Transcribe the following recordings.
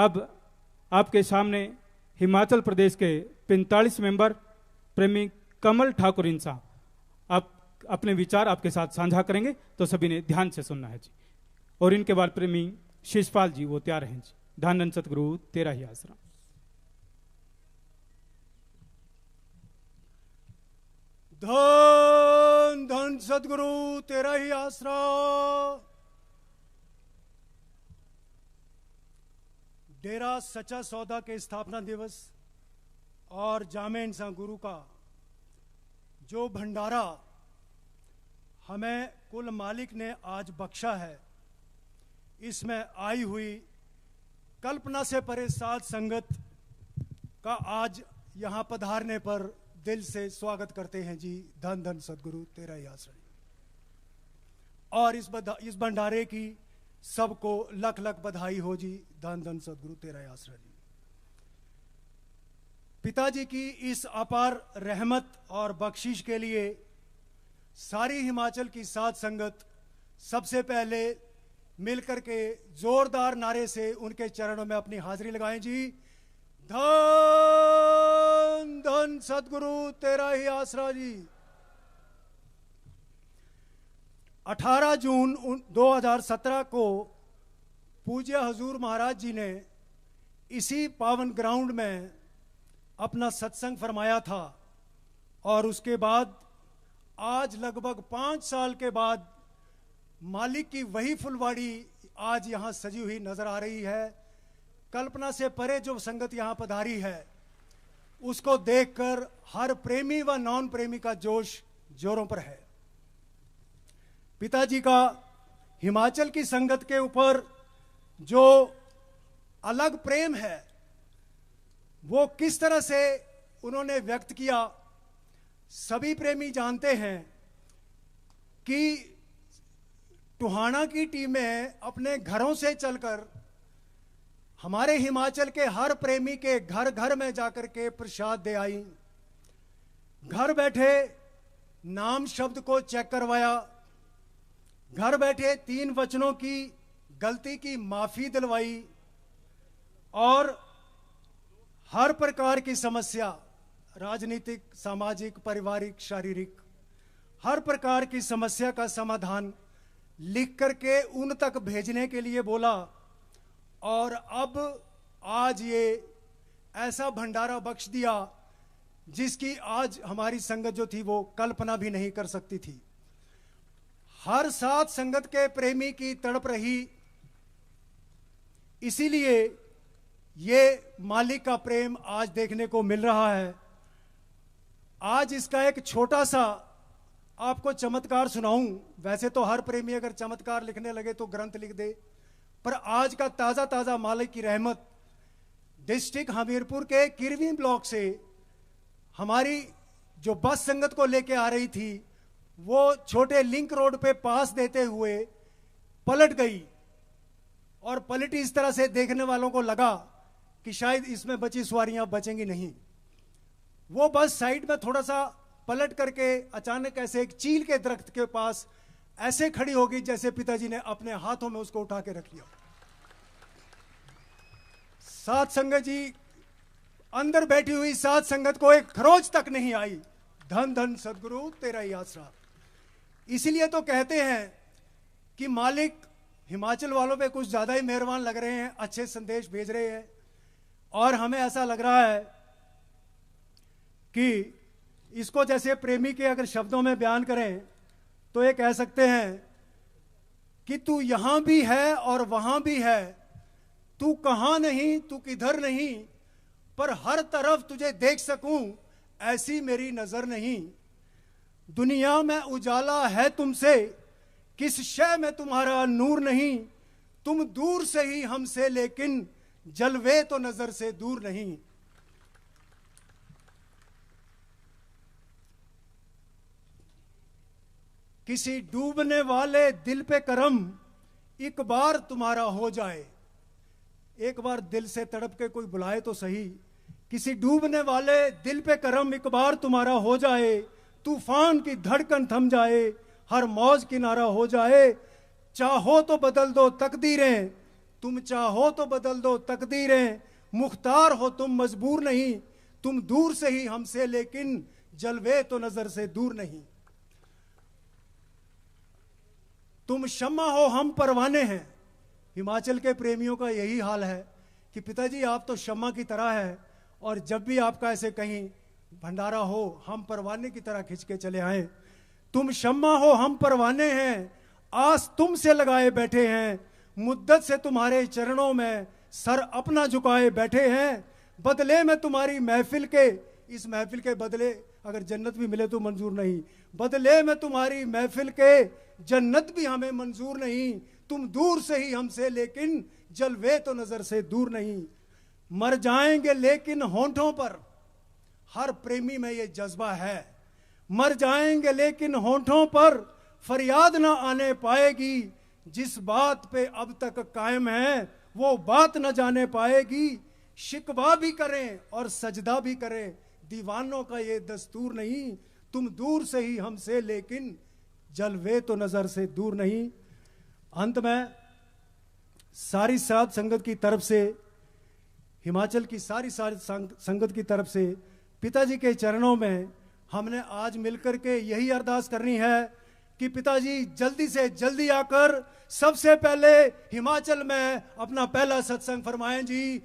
अब आपके सामने हिमाचल प्रदेश के 45 मेंबर प्रेमी कमल ठाकुर इंसा आप अपने विचार आपके साथ साझा करेंगे, तो सभी ने ध्यान से सुनना है जी। और इनके बाद प्रेमी शिषपाल जी वो तैयार हैं जी। धन सतगुरु तेरा ही आसरा। धन धन सतगुरु तेरा ही आसरा। डेरा सच्चा सौदा के स्थापना दिवस और जामे इंसान गुरु का जो भंडारा हमें कुल मालिक ने आज बख्शा है, इसमें आई हुई कल्पना से परे साध संगत का आज यहाँ पधारने पर दिल से स्वागत करते हैं जी। धन धन सतगुरु तेरा ही आसरा। और इस भंडारे की सबको लख लख बधाई हो जी। धन धन सतगुरु तेरा ही आसरा जी। पिताजी की इस अपार रहमत और बख्शिश के लिए सारी हिमाचल की साध संगत सबसे पहले मिलकर के जोरदार नारे से उनके चरणों में अपनी हाजिरी लगाएं जी। धन धन सतगुरु तेरा ही आसरा जी। 18 जून 2017 को पूज्य हजूर महाराज जी ने इसी पावन ग्राउंड में अपना सत्संग फरमाया था। और उसके बाद आज लगभग 5 साल के बाद मालिक की वही फुलवाड़ी आज यहाँ सजी हुई नजर आ रही है। कल्पना से परे जो संगत यहाँ पधारी है, उसको देखकर हर प्रेमी व नॉन प्रेमी का जोश जोरों पर है। पिताजी का हिमाचल की संगत के ऊपर जो अलग प्रेम है, वो किस तरह से उन्होंने व्यक्त किया, सभी प्रेमी जानते हैं कि टुहाना की टीमें अपने घरों से चलकर हमारे हिमाचल के हर प्रेमी के घर घर में जाकर के प्रसाद दे आई। घर बैठे नाम शब्द को चेक करवाया, घर बैठे 3 वचनों की गलती की माफी दिलवाई और हर प्रकार की समस्या, राजनीतिक, सामाजिक, पारिवारिक, शारीरिक, हर प्रकार की समस्या का समाधान लिख करके उन तक भेजने के लिए बोला। और अब आज ये ऐसा भंडारा बख्श दिया जिसकी आज हमारी संगत जो थी वो कल्पना भी नहीं कर सकती थी। हर साथ संगत के प्रेमी की तड़प रही, इसीलिए ये मालिक का प्रेम आज देखने को मिल रहा है। आज इसका एक छोटा सा आपको चमत्कार सुनाऊं। वैसे तो हर प्रेमी अगर चमत्कार लिखने लगे तो ग्रंथ लिख दे, पर आज का ताजा ताजा मालिक की रहमत डिस्ट्रिक्ट हमीरपुर के किरवी ब्लॉक से हमारी जो बस संगत को लेके आ रही थी, वो छोटे लिंक रोड पे पास देते हुए पलट गई। और पलटी इस तरह से देखने वालों को लगा कि शायद इसमें बची सवारियां बचेंगी नहीं। वो बस साइड में थोड़ा सा पलट करके अचानक ऐसे एक चील के दरख्त के पास ऐसे खड़ी होगी जैसे पिताजी ने अपने हाथों में उसको उठा के रख लिया। साध संगत जी, अंदर बैठी हुई साध संगत को एक खरोच तक नहीं आई। धन धन सदगुरु तेरा ही आसरा। इसीलिए तो कहते हैं कि मालिक हिमाचल वालों पे कुछ ज्यादा ही मेहरबान लग रहे हैं, अच्छे संदेश भेज रहे हैं। और हमें ऐसा लग रहा है कि इसको जैसे प्रेमी के अगर शब्दों में बयान करें तो ये कह सकते हैं कि तू यहां भी है और वहां भी है, तू कहां नहीं, तू किधर नहीं, पर हर तरफ तुझे देख सकूं ऐसी मेरी नजर नहीं। दुनिया में उजाला है तुमसे, किस शय में तुम्हारा नूर नहीं। तुम दूर से ही हमसे, लेकिन जलवे तो नजर से दूर नहीं। किसी डूबने वाले दिल पे करम एक बार तुम्हारा हो जाए। एक बार दिल से तड़प के कोई बुलाए तो सही। किसी डूबने वाले दिल पे करम एक बार तुम्हारा हो जाए। तूफान की धड़कन थम जाए, हर मौज किनारा हो जाए। चाहो तो बदल दो तकदीरें, तुम चाहो तो बदल दो तकदीरें, मुख्तार हो तुम मजबूर नहीं। तुम दूर से ही हमसे लेकिन जलवे तो नजर से दूर नहीं। तुम शम्मा हो हम परवाने हैं। हिमाचल के प्रेमियों का यही हाल है कि पिताजी आप तो शम्मा की तरह है, और जब भी आपका ऐसे कहीं भंडारा हो हम परवाने की तरह खिंच के चले आए। तुम शम्मा हो हम परवाने हैं, आस तुमसे लगाए बैठे हैं। मुद्दत से तुम्हारे चरणों में सर अपना झुकाए बैठे हैं। बदले में तुम्हारी महफिल के, इस महफिल के बदले अगर जन्नत भी मिले तो मंजूर नहीं। बदले में तुम्हारी महफिल के जन्नत भी हमें मंजूर नहीं। तुम दूर से ही हमसे लेकिन जलवे तो नजर से दूर नहीं। मर जाएंगे लेकिन होंठों पर, हर प्रेमी में ये जज्बा है। मर जाएंगे लेकिन होंठों पर फरियाद ना आने पाएगी। जिस बात पे अब तक कायम है वो बात न जाने पाएगी। शिकवा भी करें और सजदा भी करें, दीवानों का ये दस्तूर नहीं। तुम दूर से ही हमसे लेकिन जलवे तो नजर से दूर नहीं। अंत में सारी साध संगत की तरफ से, हिमाचल की सारी संगत की तरफ से पिताजी के चरणों में हमने आज मिलकर के यही अरदास करनी है कि पिताजी जल्दी से जल्दी आकर सबसे पहले हिमाचल में अपना पहला सत्संग फरमाएं जी।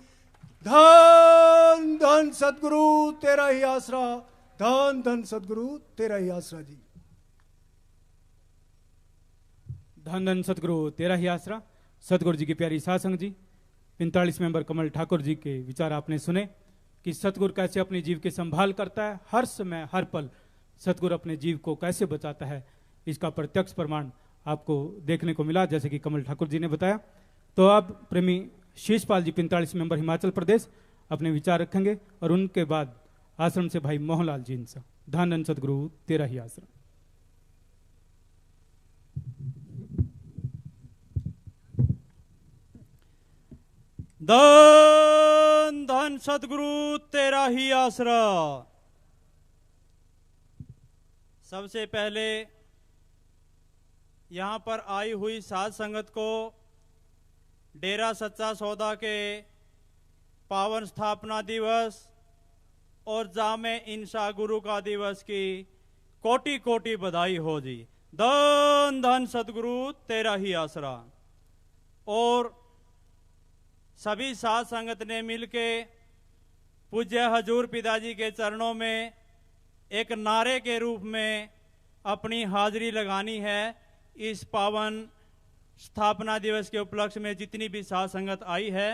धन धन सदगुरु तेरा ही आसरा, धन धन सदगुरु तेरा ही आसरा जी। धन धन सतगुरु तेरा ही आसरा। सतगुरु जी की प्यारी सासंग जी, 45 मेंबर कमल ठाकुर जी के विचार आपने सुने कि सतगुरु कैसे अपने जीव की संभाल करता है। हर समय हर पल सतगुरु अपने जीव को कैसे बचाता है, इसका प्रत्यक्ष प्रमाण आपको देखने को मिला, जैसे कि कमल ठाकुर जी ने बताया। तो अब प्रेमी शीशपाल जी 45 मेंबर हिमाचल प्रदेश अपने विचार रखेंगे, और उनके बाद आश्रम से भाई मोहनलाल जी इनसा। धन धन सतगुरु तेरा ही आश्रम। धन धन सतगुरु तेरा ही आसरा। सबसे पहले यहाँ पर आई हुई साध संगत को डेरा सच्चा सौदा के पावन स्थापना दिवस और जामे इंशा गुरु का दिवस की कोटि कोटि बधाई हो जी। धन धन सतगुरु तेरा ही आसरा। और सभी साध संगत ने मिलके पूज्य हजूर पिताजी के चरणों में एक नारे के रूप में अपनी हाजिरी लगानी है। इस पावन स्थापना दिवस के उपलक्ष्य में जितनी भी साध संगत आई है,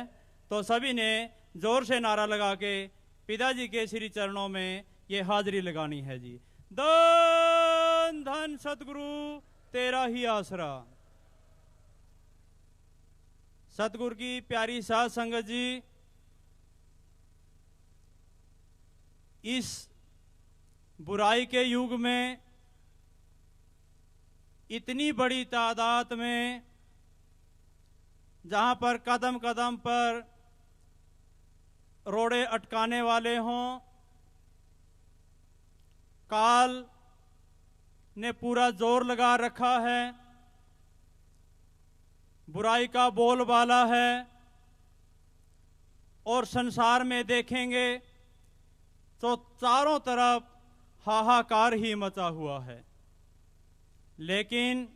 तो सभी ने जोर से नारा लगा के पिताजी के श्री चरणों में ये हाजिरी लगानी है जी। धन धन सतगुरु तेरा ही आसरा। सतगुरु की प्यारी साध संगत जी, इस बुराई के युग में इतनी बड़ी तादाद में, जहां पर कदम कदम पर रोड़े अटकाने वाले हों, काल ने पूरा जोर लगा रखा है, बुराई का बोलबाला है, और संसार में देखेंगे तो चारों तरफ हाहाकार ही मचा हुआ है। लेकिन